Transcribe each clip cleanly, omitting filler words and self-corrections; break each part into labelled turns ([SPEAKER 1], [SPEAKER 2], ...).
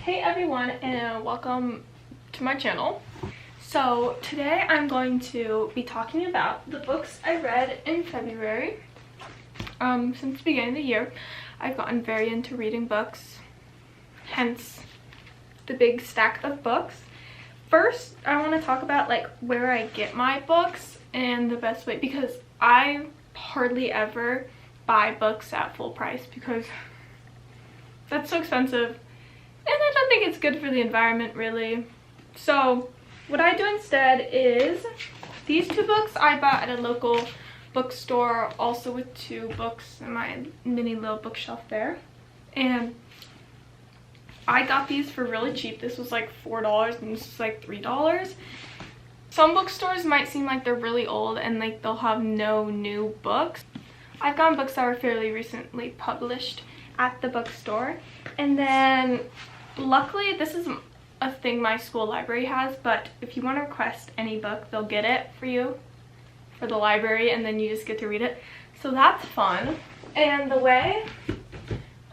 [SPEAKER 1] Hey everyone, and welcome to my channel. So today I'm going to be talking about the books I read in February. Since the beginning of the year, I've gotten very into reading books, hence the big stack of books. First, I want to talk about like where I get my books and the best way, because I hardly ever buy books at full price because that's so expensive. And I don't think it's good for the environment, really. So what I do instead is these two books I bought at a local bookstore, also with two books in my mini little bookshelf there. And I got these for really cheap. This was like $4 and this was like $3. Some bookstores might seem like they're really old and like they'll have no new books. I've gotten books that were fairly recently published at the bookstore. And then luckily this is a thing my school library has, but if you want to request any book, they'll get it for you for the library and then you just get to read it. So that's fun. And the way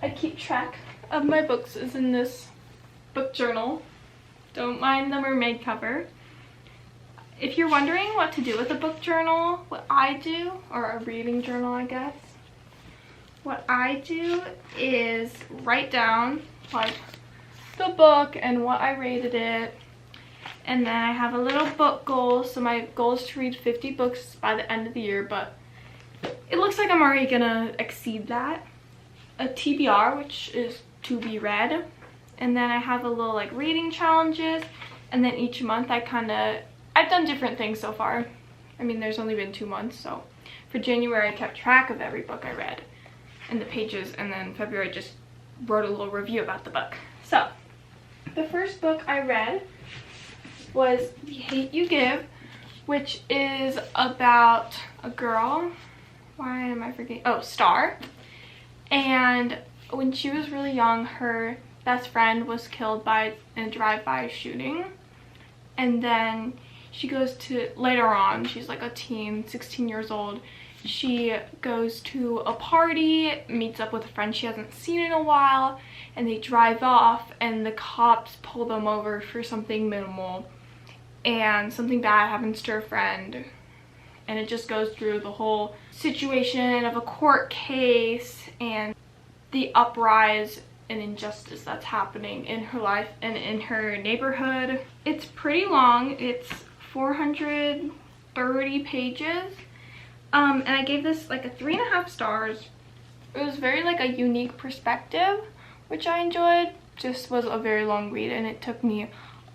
[SPEAKER 1] I keep track of my books is in this book journal. Don't mind the mermaid cover. If you're wondering what to do with a book journal, what I do, or a reading journal I guess, what I do is write down like the book and what I rated it, and then I have a little book goal. So my goal is to read 50 books by the end of the year, but it looks like I'm already gonna exceed that. A TBR, which is to be read, and then I have a little like reading challenges, and then each month I've done different things so far. I mean, there's only been 2 months, so for January I kept track of every book I read and the pages, and then February just wrote a little review about the book. So the first book I read was The Hate U Give, which is about a girl, why am I forgetting, oh, Star. And when she was really young, her best friend was killed by a drive-by shooting, and then she goes to, later on, she's like a teen, 16 years old, she goes to a party, meets up with a friend she hasn't seen in a while, and they drive off and the cops pull them over for something minimal, and something bad happens to her friend, and it just goes through the whole situation of a court case and the uprise and injustice that's happening in her life and in her neighborhood. It's pretty long. It's 430 pages. And I gave this like a 3.5 stars. It was very like a unique perspective, which I enjoyed. Just was a very long read, and it took me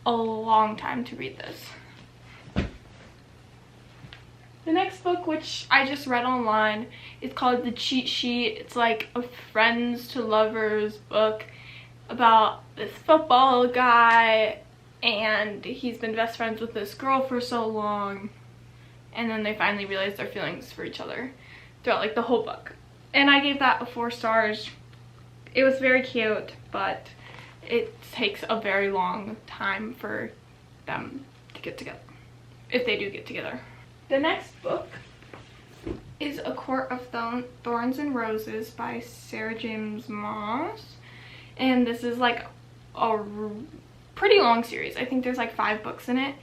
[SPEAKER 1] a long time to read this. The next book, which I just read online, is called The Cheat Sheet. It's like a friends to lovers book about this football guy, and he's been best friends with this girl for so long, and then they finally realize their feelings for each other throughout like the whole book. And I gave that a 4 stars. It was very cute, but it takes a very long time for them to get together, if they do get together. The next book is A Court of Thorns and Roses by Sarah James Maas, and this is like a pretty long series. I think there's like 5 books in it.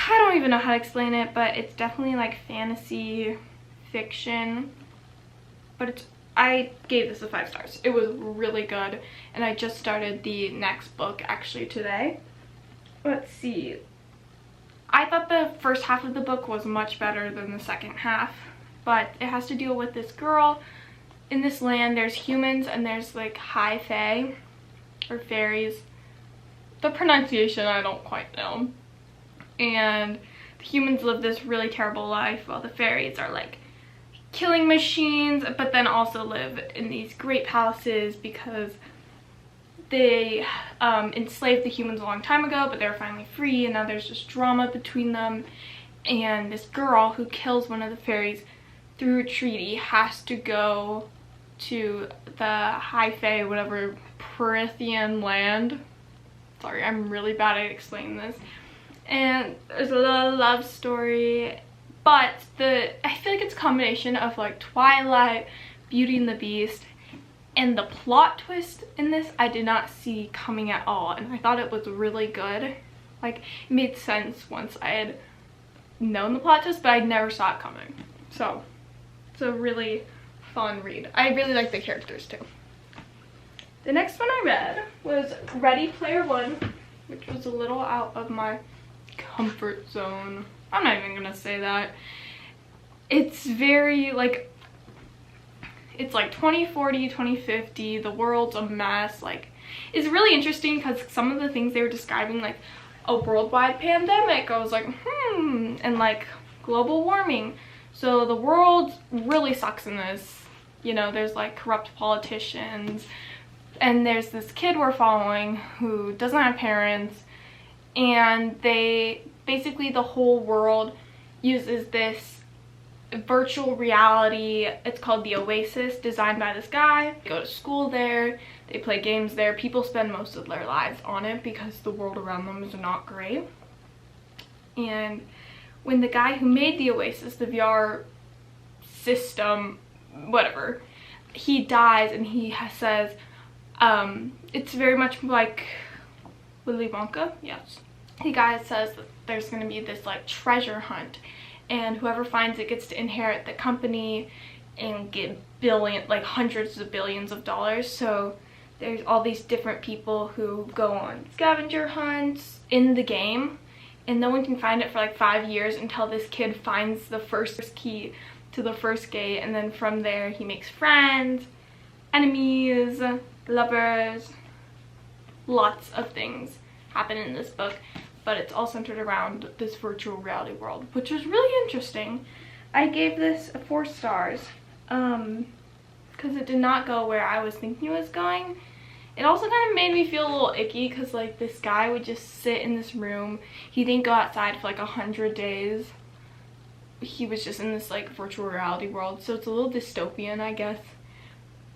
[SPEAKER 1] I don't even know how to explain it, but it's definitely like fantasy fiction, but I gave this a 5 stars. It was really good, and I just started the next book actually today. Let's see. I thought the first half of the book was much better than the second half, but it has to deal with this girl. In this land, there's humans and there's like high fae, or fairies. The pronunciation I don't quite know. And the humans live this really terrible life while the fairies are like killing machines, but then also live in these great palaces because they enslaved the humans a long time ago, but they're finally free, and now there's just drama between them. And this girl who kills one of the fairies through a treaty has to go to the high fae, whatever, Prithian land. Sorry, I'm really bad at explaining this. And there's a little love story, but I feel like it's a combination of like Twilight, Beauty and the Beast, And the plot twist in this I did not see coming at all, and I thought it was really good. Like, it made sense once I had known the plot twist, but I never saw it coming. So it's a really fun read. I really like the characters too. The next one I read was Ready Player One, which was a little out of my comfort zone. I'm not even gonna say that. It's very like, it's like 2040, 2050, the world's a mess. Like, it's really interesting because some of the things they were describing, like a worldwide pandemic, I was like, and like global warming. So the world really sucks in this. You know, there's like corrupt politicians, and there's this kid we're following who doesn't have parents, and they basically, the whole world uses this virtual reality. It's called the Oasis, designed by this guy. They go to school there, they play games there. People spend most of their lives on it because the world around them is not great. And when the guy who made the Oasis, the VR system, whatever, he dies, and he says, it's very much like Willy Wonka. Yes, the guy says that there's going to be this like treasure hunt, and whoever finds it gets to inherit the company and get hundreds of billions of dollars. So there's all these different people who go on scavenger hunts in the game, and no one can find it for like 5 years until this kid finds the first key to the first gate, and then from there he makes friends, enemies, lovers. Lots of things happen in this book, but it's all centered around this virtual reality world, which was really interesting. I gave this 4 stars because it did not go where I was thinking it was going. It also kind of made me feel a little icky because like this guy would just sit in this room. He didn't go outside for like 100 days. He was just in this like virtual reality world, so it's a little dystopian, I guess.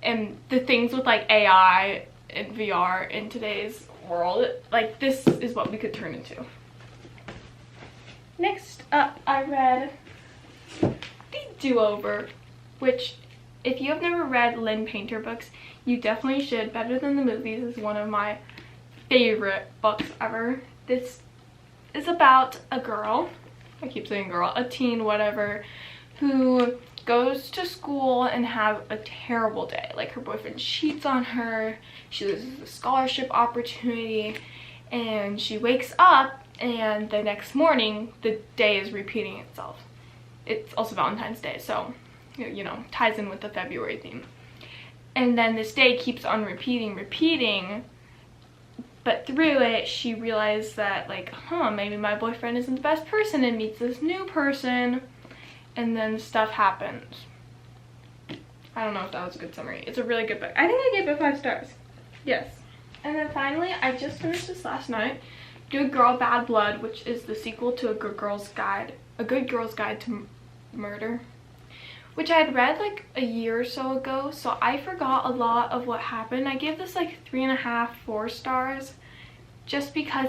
[SPEAKER 1] And the things with like AI and VR in today's world, like this is what we could turn into. Next up, I read The Do-Over, which if you have never read Lynn Painter books, you definitely should. Better Than the Movies is one of my favorite books ever. This is about a girl, I keep saying girl, a teen, whatever, who goes to school and have a terrible day. Like, her boyfriend cheats on her, she loses a scholarship opportunity, and she wakes up and the next morning the day is repeating itself. It's also Valentine's Day, so you know, ties in with the February theme. And then this day keeps on repeating, but through it she realized that like, maybe my boyfriend isn't the best person, and meets this new person, and then stuff happens. I don't know if that was a good summary. It's a really good book. I think I gave it 5 stars. Yes. And then finally, I just finished this last night, Good Girl Bad Blood, which is the sequel to A Good Girl's Guide to Murder, which I had read like a year or so ago, so I forgot a lot of what happened. I gave this like 3.5, 4 stars, just because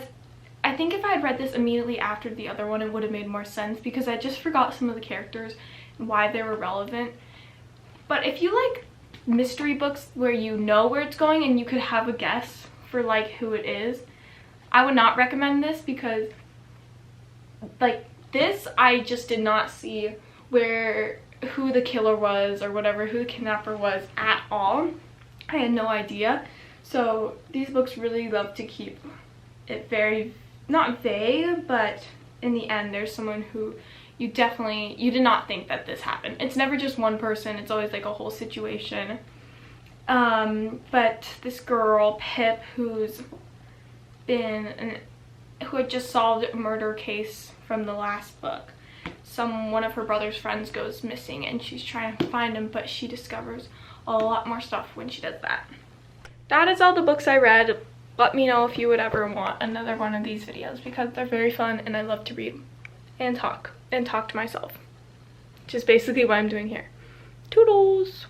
[SPEAKER 1] I think if I had read this immediately after the other one, it would have made more sense, because I just forgot some of the characters and why they were relevant. But if you like mystery books where you know where it's going and you could have a guess for like who it is, I would not recommend this, because like this, I just did not see who the killer was or whatever, who the kidnapper was at all. I had no idea. So these books really love to keep it very, not vague, but in the end there's someone who you did not think that this happened. It's never just one person, it's always like a whole situation. But this girl, Pip, who had just solved a murder case from the last book. One of her brother's friends goes missing and she's trying to find him, but she discovers a lot more stuff when she does that. That is all the books I read. Let me know if you would ever want another one of these videos, because they're very fun and I love to read and talk to myself, which is basically what I'm doing here. Toodles!